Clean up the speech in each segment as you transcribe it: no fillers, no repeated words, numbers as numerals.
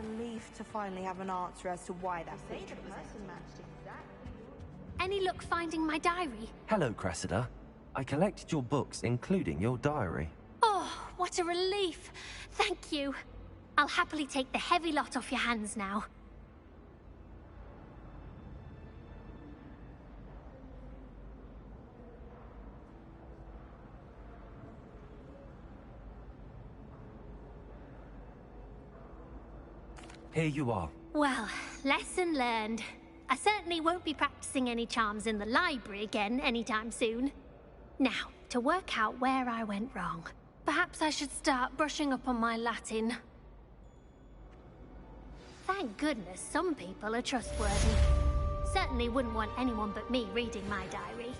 relief to finally have an answer as to why that picture was empty. Any luck finding my diary? Hello, Cressida. I collected your books, including your diary. Oh, what a relief. Thank you. I'll happily take the heavy lot off your hands now. Here you are. Well, lesson learned. I certainly won't be practicing any charms in the library again anytime soon. Now, to work out where I went wrong. Perhaps I should start brushing up on my Latin. Thank goodness some people are trustworthy. Certainly wouldn't want anyone but me reading my diary.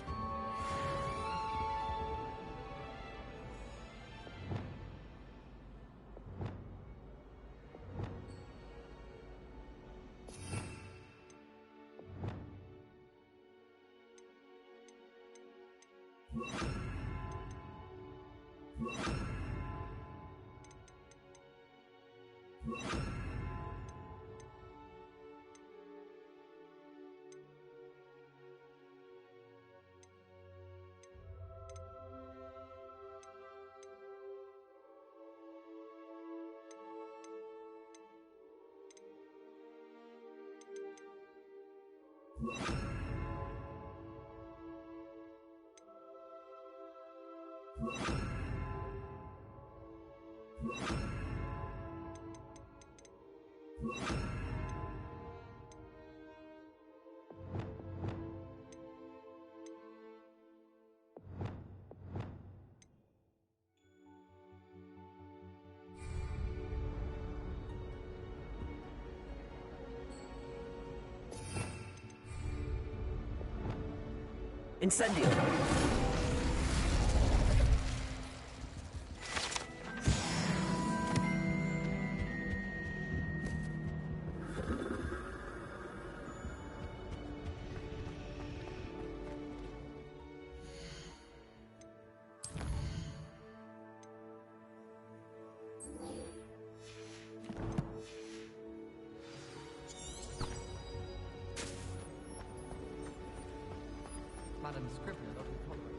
Incendio! Madam Scrivener of the Convent.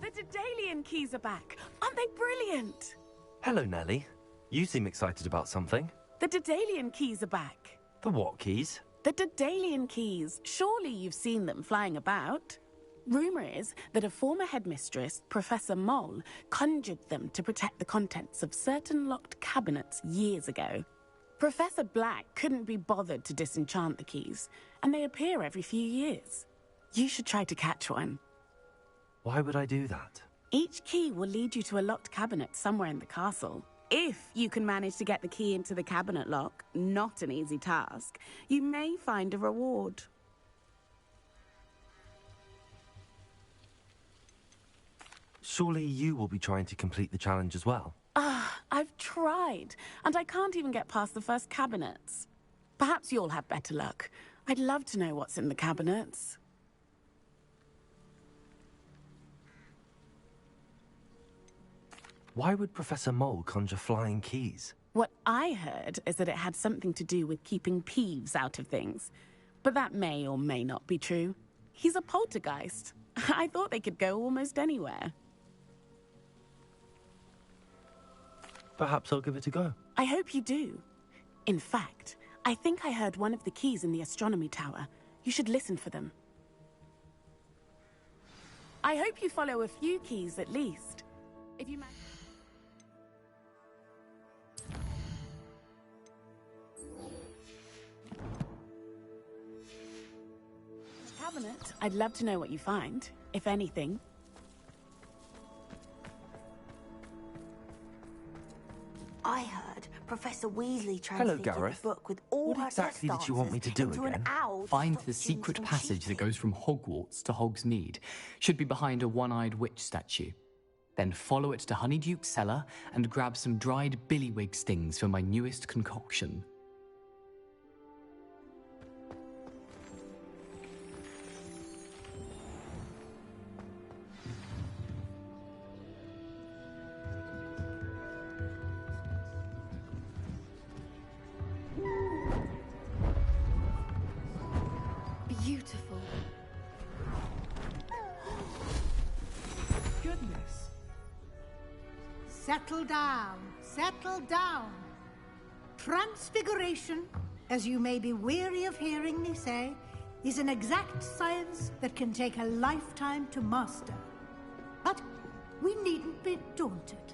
The Daedalian keys are back. Aren't they brilliant? Hello, Nellie. You seem excited about something. The Daedalian keys are back. The what keys? The Daedalian keys. Surely you've seen them flying about. Rumour is that a former headmistress, Professor Mole, conjured them to protect the contents of certain locked cabinets years ago. Professor Black couldn't be bothered to disenchant the keys, and they appear every few years. You should try to catch one. Why would I do that? Each key will lead you to a locked cabinet somewhere in the castle. If you can manage to get the key into the cabinet lock, not an easy task, you may find a reward. Surely you will be trying to complete the challenge as well. I've tried, and I can't even get past the first cabinets. Perhaps you'll have better luck. I'd love to know what's in the cabinets. Why would Professor Mole conjure flying keys? What I heard is that it had something to do with keeping Peeves out of things. But that may or may not be true. He's a poltergeist. I thought they could go almost anywhere. Perhaps I'll give it a go. I hope you do. In fact, I think I heard one of the keys in the astronomy tower. You should listen for them. I hope you follow a few keys at least. If you cabinet, I'd love to know what you find, if anything. I heard Professor Weasley translated Gareth. the book with all What her exactly test did you want me to do into an again? owl to Find stop the students secret from passage that cheating. goes from Hogwarts to Hogsmeade. Should be behind a one-eyed witch statue. Then follow it to Honeyduke's cellar and grab some dried billywig stings for my newest concoction. beautiful. Goodness. Settle down. Settle down. Transfiguration, as you may be weary of hearing me say, is an exact science that can take a lifetime to master. But we needn't be daunted.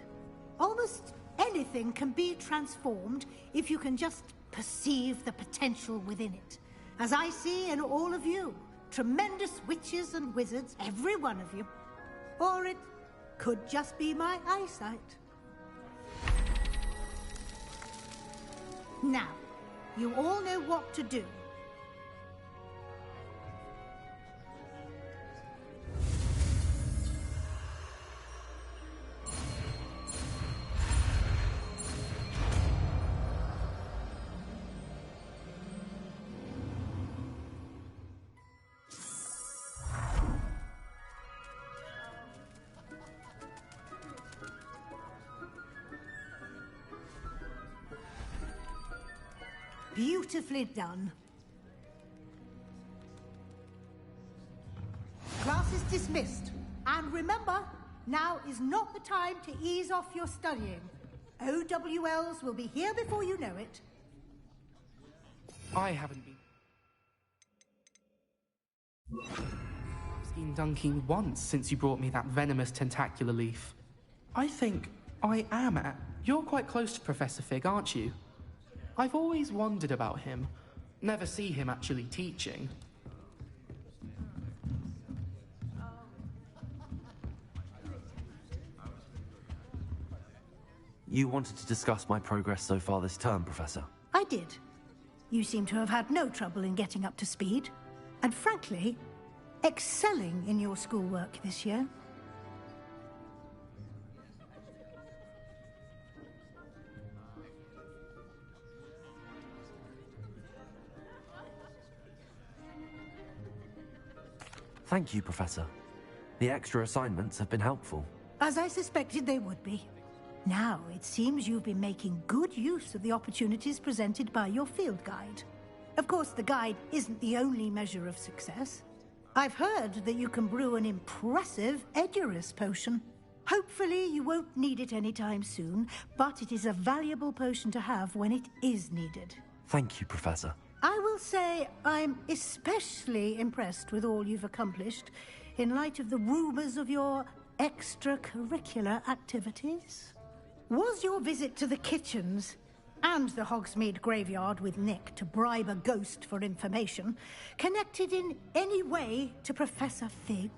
Almost anything can be transformed if you can just perceive the potential within it. As I see in all of you, tremendous witches and wizards, every one of you. Or it could just be my eyesight. Now, you all know what to do. Beautifully done. Class is dismissed. And remember, now is not the time to ease off your studying. OWLs will be here before you know it. I haven't been dunking once since you brought me that venomous tentacular leaf. I think I am at... You're quite close to Professor Fig, aren't you? I've always wondered about him. Never see him actually teaching. You wanted to discuss my progress so far this term, Professor? I did. You seem to have had no trouble in getting up to speed. And frankly, excelling in your schoolwork this year. Thank you, Professor. The extra assignments have been helpful. As I suspected they would be. Now, it seems you've been making good use of the opportunities presented by your field guide. Of course, the guide isn't the only measure of success. I've heard that you can brew an impressive Edurus potion. Hopefully, you won't need it anytime soon, but it is a valuable potion to have when it is needed. Thank you, Professor. I will say I'm especially impressed with all you've accomplished in light of the rumors of your extracurricular activities. Was your visit to the kitchens and the Hogsmeade graveyard with Nick to bribe a ghost for information connected in any way to Professor Fig?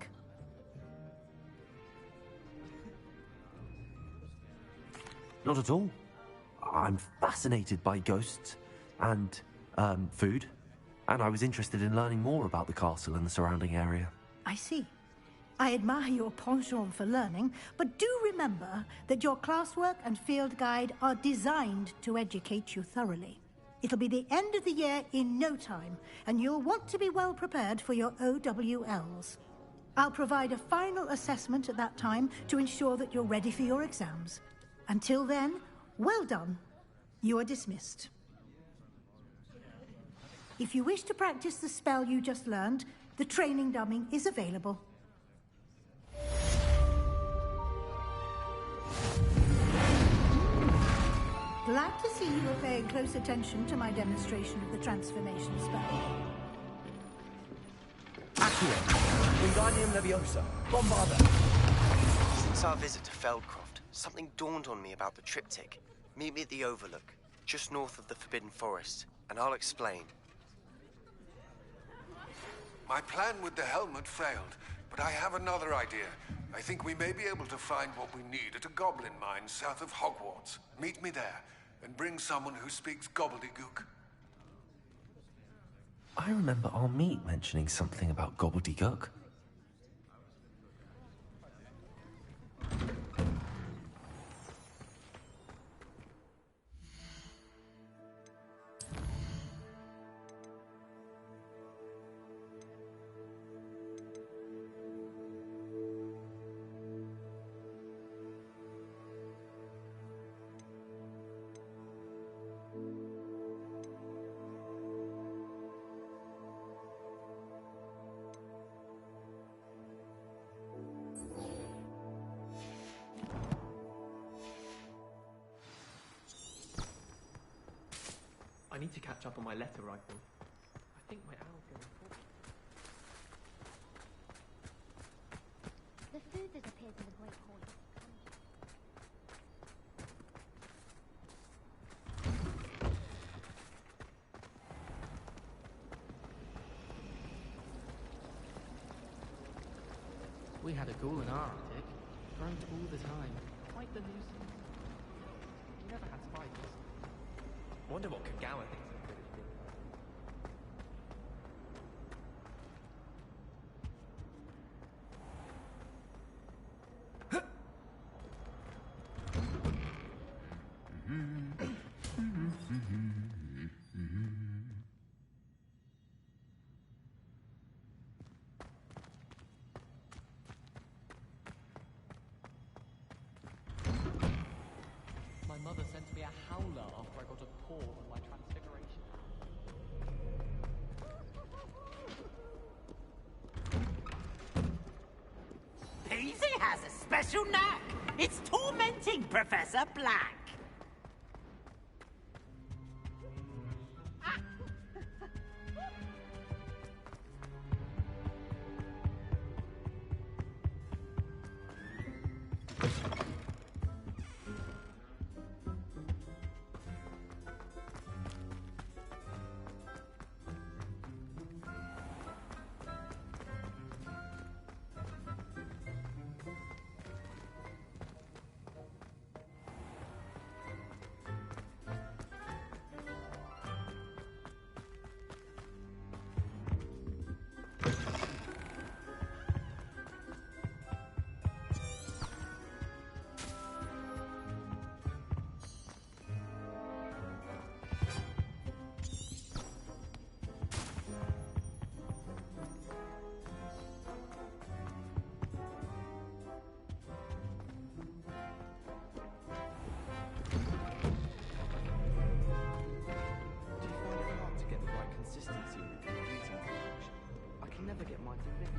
Not at all. I'm fascinated by ghosts and food, and I was interested in learning more about the castle and the surrounding area. I see. I admire your penchant for learning, but do remember that your classwork and field guide are designed to educate you thoroughly. It'll be the end of the year in no time, and you'll want to be well prepared for your OWLs. I'll provide a final assessment at that time to ensure that you're ready for your exams. Until then, well done. You are dismissed. If you wish to practice the spell you just learned, the training dummy is available. Glad to see you are paying close attention to my demonstration of the transformation spell. Accio, Wingardium Leviosa, Bombarda. Since our visit to Feldcroft, something dawned on me about the triptych. Meet me at the Overlook, just north of the Forbidden Forest, and I'll explain. My plan with the helmet failed, but I have another idea. I think we may be able to find what we need at a goblin mine south of Hogwarts. Meet me there, and bring someone who speaks gobbledygook. I remember our meet mentioning something about gobbledygook. I need to catch up on my letter writing. I think my owl's going forward. The food that appears in the Great Hall is We had a ghoul in our attic. Roamed all the time. Quite the nuisance. We never had spiders. Wonder what Kagawa thinks of British people. My mother sent me a howler after I got a paw on my transfiguration. Peasy has a special knack. It's tormenting Professor Black. Consistency in the computing function. I can never get mine to fit.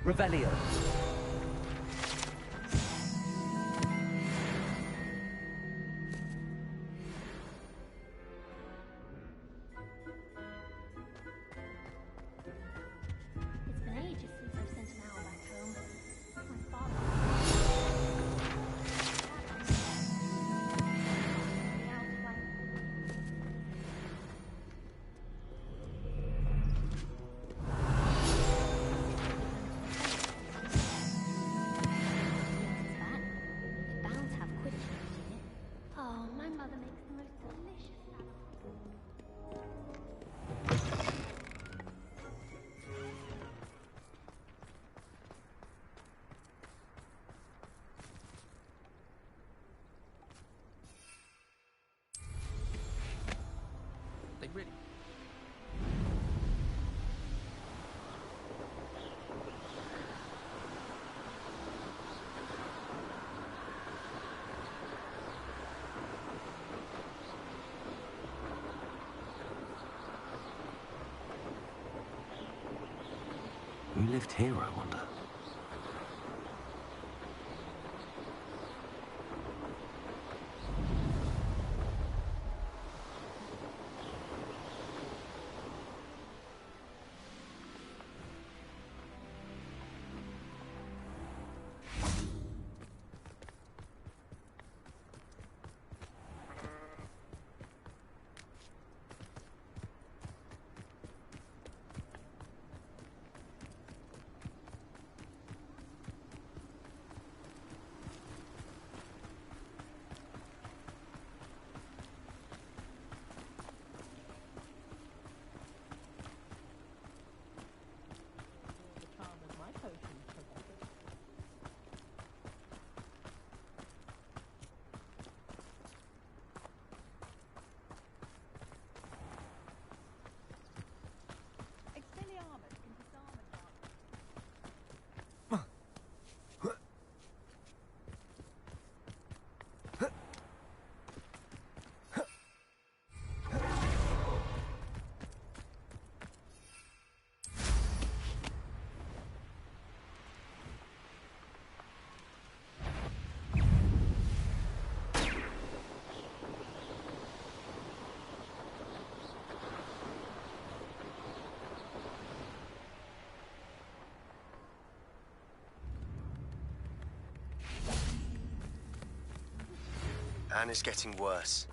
Revelio. It's been ages since I've sent an owl back home. My father. Oh, my mother makes the most delicious salad. They really... Who lived here, I wonder? Anna's getting worse.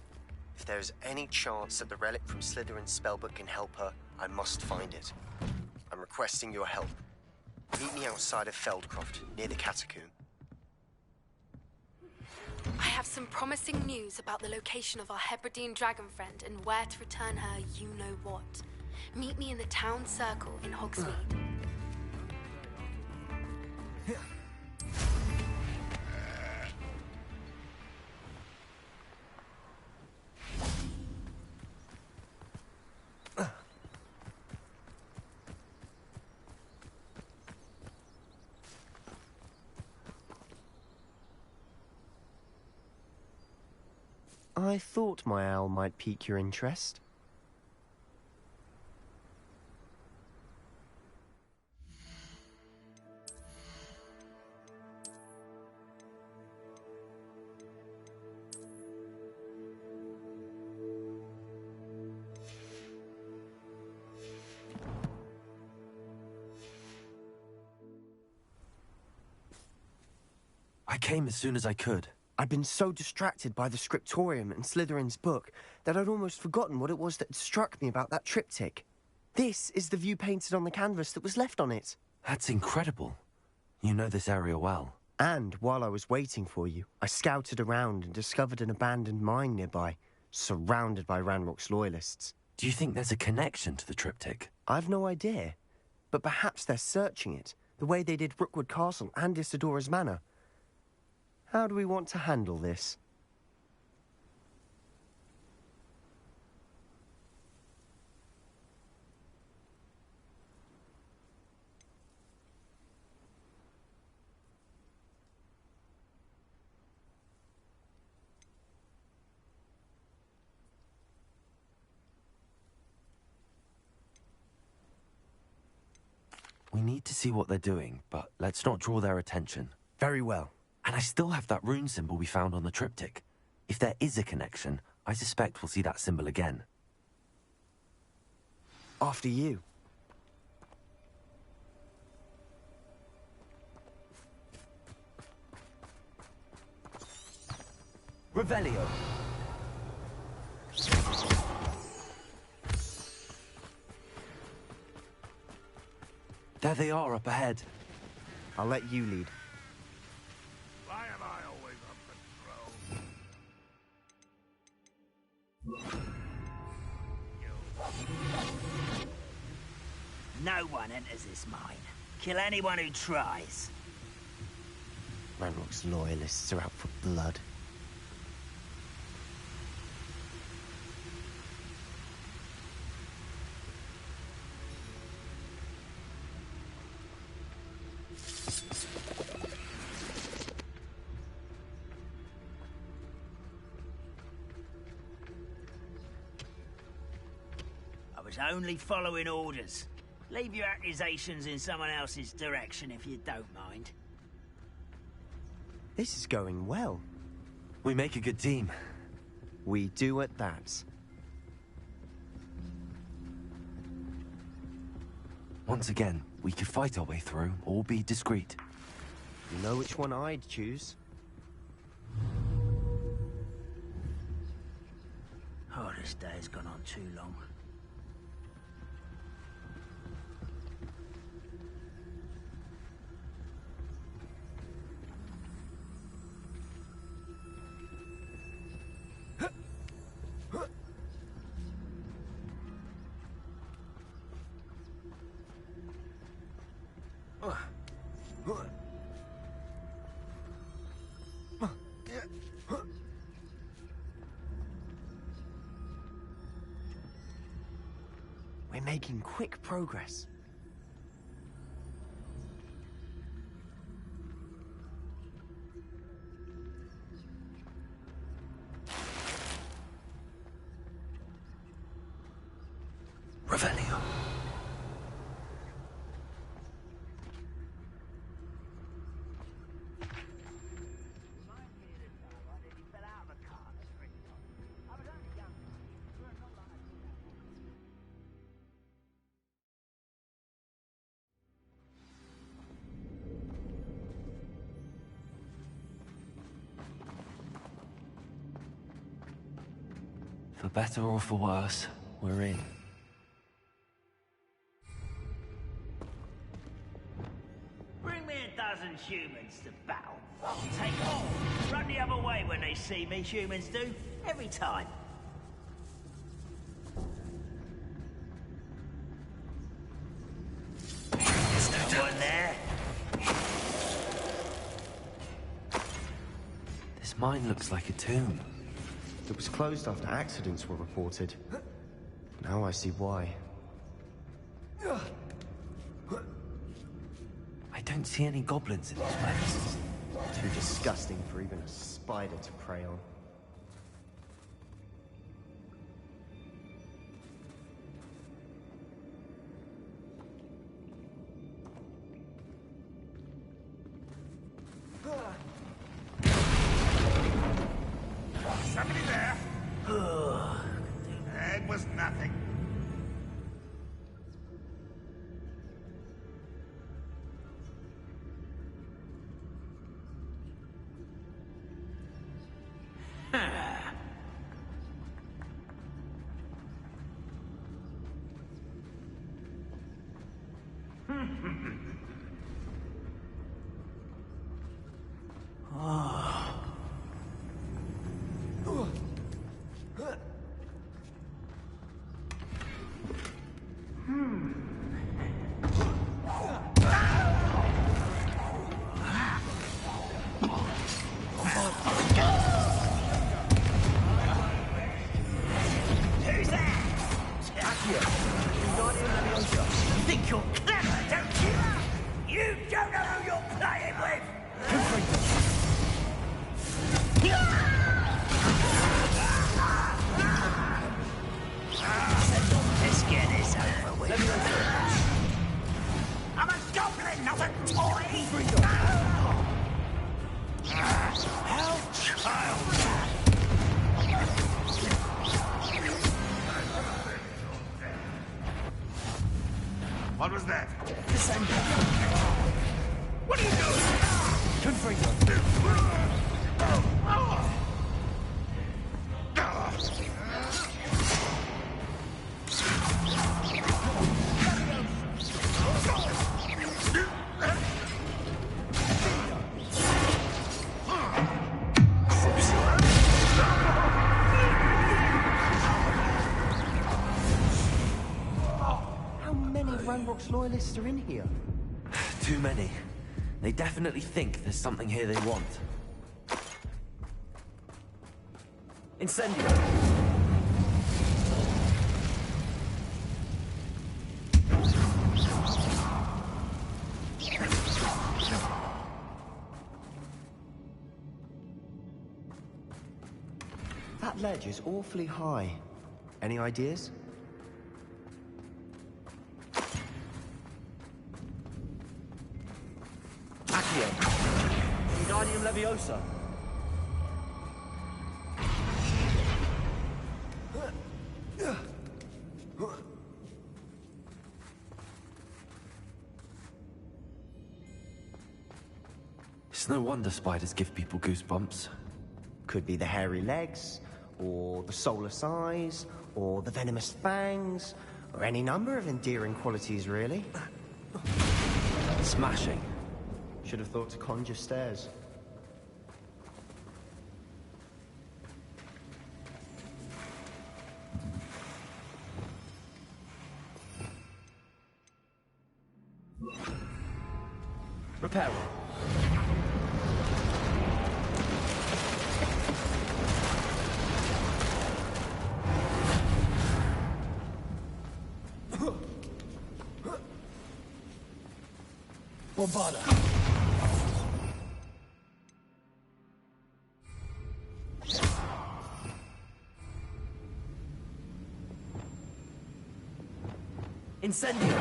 If there is any chance that the relic from Slytherin's spellbook can help her, I must find it. I'm requesting your help. Meet me outside of Feldcroft, near the catacomb. I have some promising news about the location of our Hebridean dragon friend and where to return her you-know-what. Meet me in the town circle in Hogsmeade. I thought my owl might pique your interest. I came as soon as I could. I'd been so distracted by the scriptorium and Slytherin's book that I'd almost forgotten what it was that struck me about that triptych. This is the view painted on the canvas that was left on it. That's incredible. You know this area well. And while I was waiting for you, I scouted around and discovered an abandoned mine nearby, surrounded by Ranrock's loyalists. Do you think there's a connection to the triptych? I've no idea, but perhaps they're searching it, the way they did Rookwood Castle and Isidora's Manor. How do we want to handle this? We need to see what they're doing, but let's not draw their attention. Very well. And I still have that rune symbol we found on the triptych. If there is a connection, I suspect we'll see that symbol again. After you. Revelio. There they are up ahead. I'll let you lead. Why am I always on patrol? No one enters this mine. Kill anyone who tries. Ranrock's loyalists are out for blood. I was only following orders. Leave your accusations in someone else's direction if you don't mind. This is going well. We make a good team. We do at that. Once again, we could fight our way through, or be discreet. You know which one I'd choose? Oh, this day has gone on too long. We're making quick progress. Revelio. For better or for worse, we're in. Bring me a dozen humans to battle. I'll take all. Run the other way when they see me, humans do. Every time. There's no one there. This mine looks like a tomb. It was closed after accidents were reported. Now I see why. I don't see any goblins in this place. Too disgusting for even a spider to prey on. Somebody there? It was nothing. Who's that? You think you're clever, don't you? You don't know who you're playing with! Let's get this over with. I'm a goblin, not a toy! Help, child! What was that? Descend. What are you doing? How many Ranrock's loyalists are in here? Too many. They definitely think there's something here they want. Incendio! That ledge is awfully high. Any ideas? Accio! Wingardium Leviosa! It's no wonder spiders give people goosebumps. Could be the hairy legs, or the soulless eyes, or the venomous fangs, or any number of endearing qualities, really. Smashing. Should have thought to conjure stairs. Reparo. Bombada. Incendio.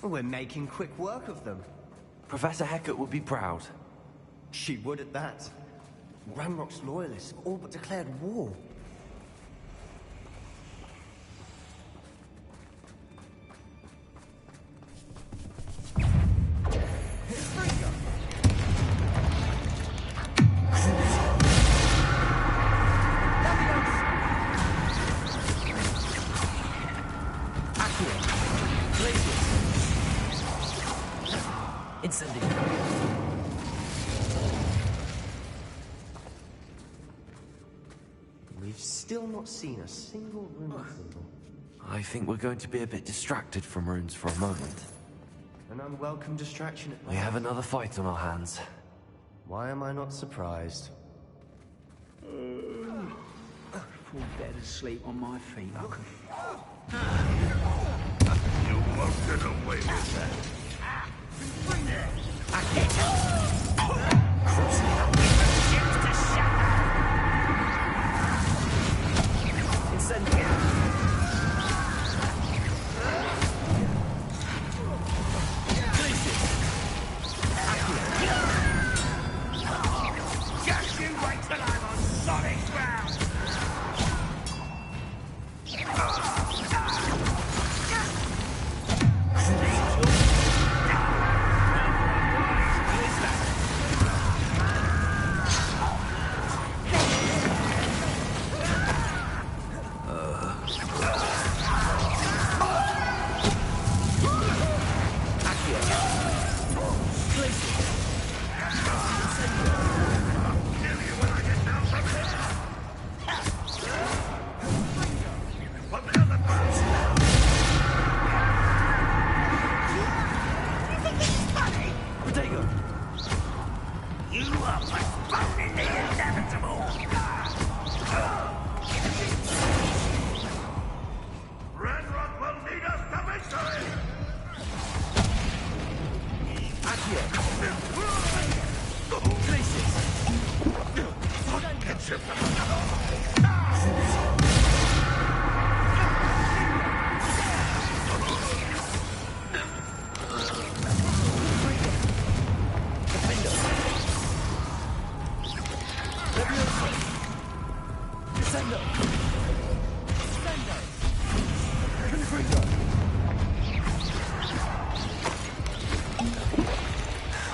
We're making quick work of them. Professor Hecat would be proud. She would at that. Ranrock's loyalists all but declared war. We've still not seen a single rune symbol. I think we're going to be a bit distracted from runes for a moment. An unwelcome distraction at We have another fight on our hands. Why am I not surprised? Fall dead asleep on my feet, I could. You won't get away with that. Just you wait till I'm on solid ground! You are postponing the inevitable! Ranrock will lead us to victory!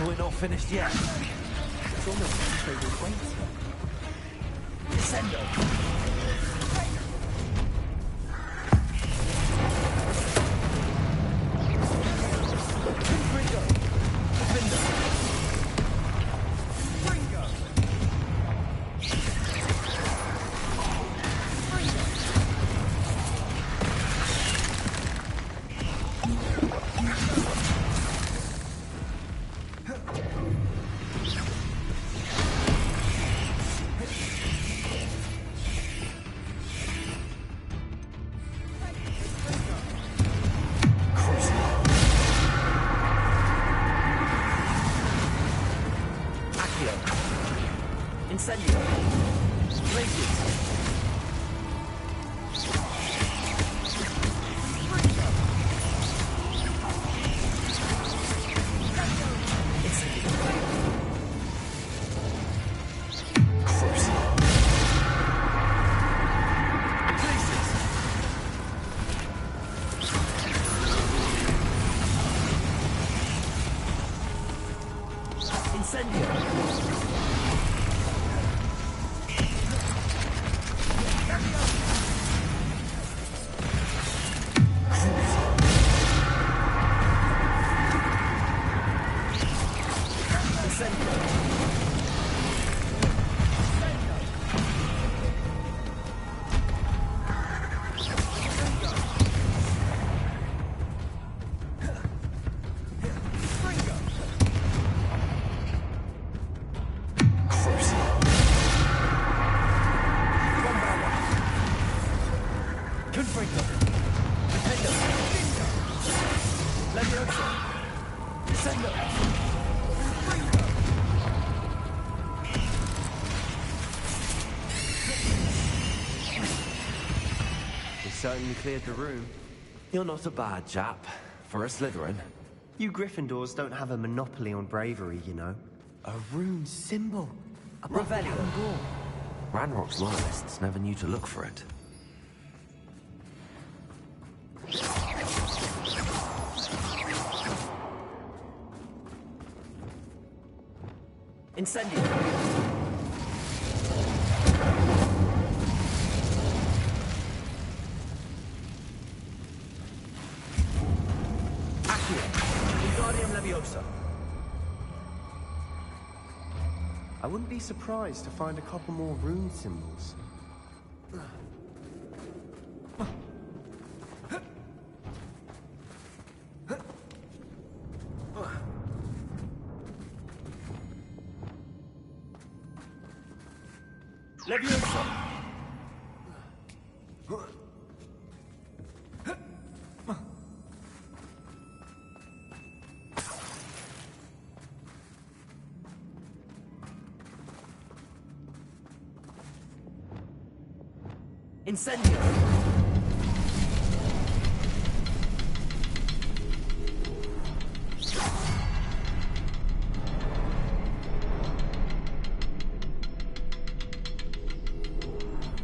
We're not finished yet. It's almost like they were waiting. Descendo! Incendio! Radiant! Certainly cleared the room. You're not a bad chap for a Slytherin. You Gryffindors don't have a monopoly on bravery, you know. A rune symbol. A Revelio. Ranrock's loyalists never knew to look for it. Incendio. I wouldn't be surprised to find a couple more rune symbols. Leviosa! Incendio!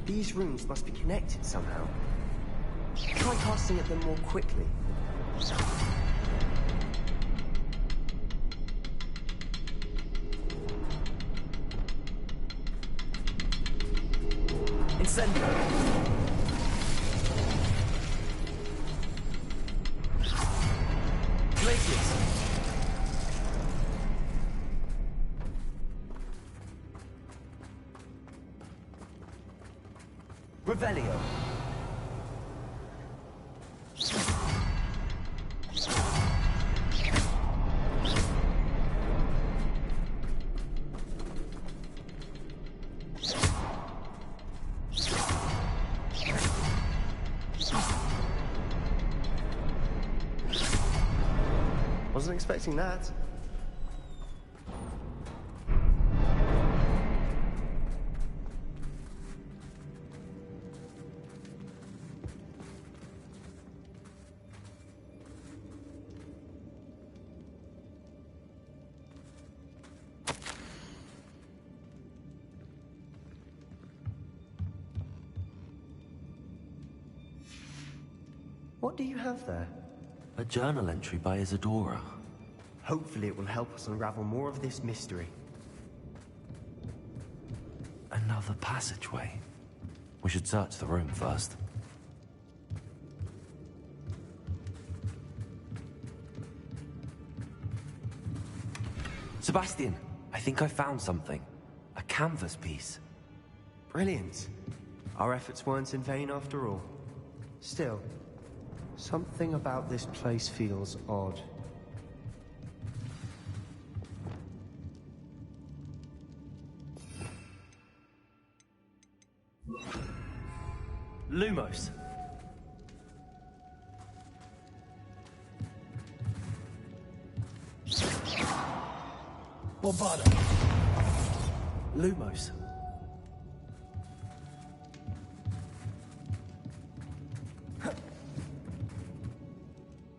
These runes must be connected somehow. Try casting at them more quickly. Incendio! Glacius! Revelio! Wasn't expecting that. What do you have there? A journal entry by Isadora. Hopefully it will help us unravel more of this mystery. Another passageway. We should search the room first. Sebastian, I think I found something. A canvas piece. Brilliant. Our efforts weren't in vain after all. Still, something about this place feels odd. Lumos. Bobada. Lumos.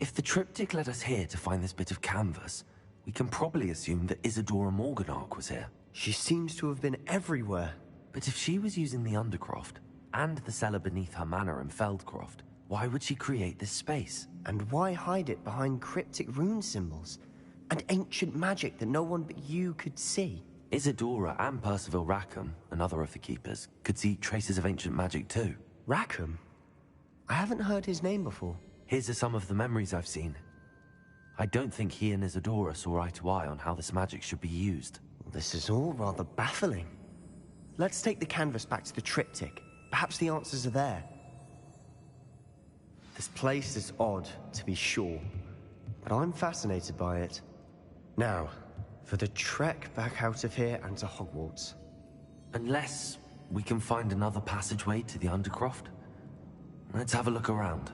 If the triptych led us here to find this bit of canvas, we can probably assume that Isadora Morganark was here. She seems to have been everywhere. But if she was using the Undercroft, and the cellar beneath her manor in Feldcroft, why would she create this space? And why hide it behind cryptic rune symbols? And ancient magic that no one but you could see? Isadora and Percival Rackham, another of the Keepers, could see traces of ancient magic too. Rackham? I haven't heard his name before. Here's some of the memories I've seen. I don't think he and Isadora saw eye to eye on how this magic should be used. This is all rather baffling. Let's take the canvas back to the triptych. Perhaps the answers are there. This place is odd, to be sure, but I'm fascinated by it. Now, for the trek back out of here and to Hogwarts. Unless we can find another passageway to the Undercroft. Let's have a look around.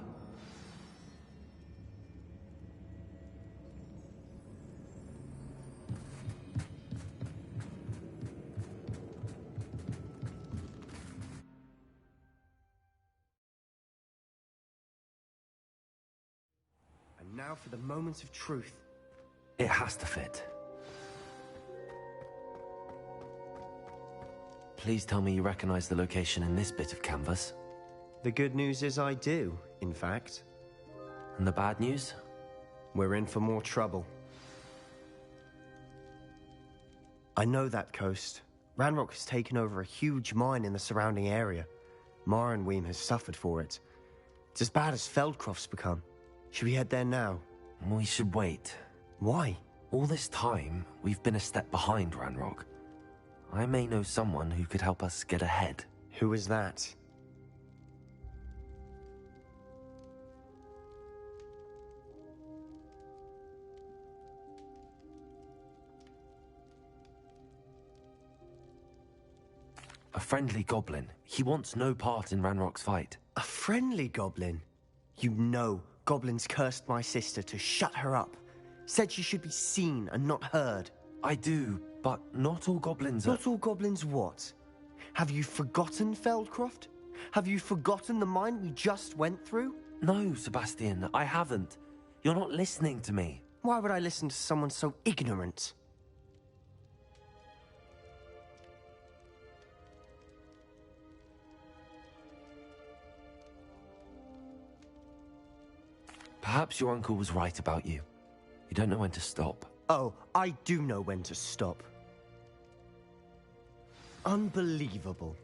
And now for the moment of truth. It has to fit. Please tell me you recognize the location in this bit of canvas. The good news is I do, in fact. And the bad news? We're in for more trouble. I know that coast. Ranrock has taken over a huge mine in the surrounding area. Marenweem has suffered for it. It's as bad as Feldcroft's become. Should we head there now? We should wait. Why? All this time, we've been a step behind Ranrock. I may know someone who could help us get ahead. Who is that? A friendly goblin. He wants no part in Ranrock's fight. A friendly goblin? You know, goblins cursed my sister to shut her up. Said she should be seen and not heard. I do, but not all goblins are... Not all goblins what? Have you forgotten Feldcroft? Have you forgotten the mine we just went through? No, Sebastian, I haven't. You're not listening to me. Why would I listen to someone so ignorant? Perhaps your uncle was right about you. You don't know when to stop. Oh, I do know when to stop. Unbelievable.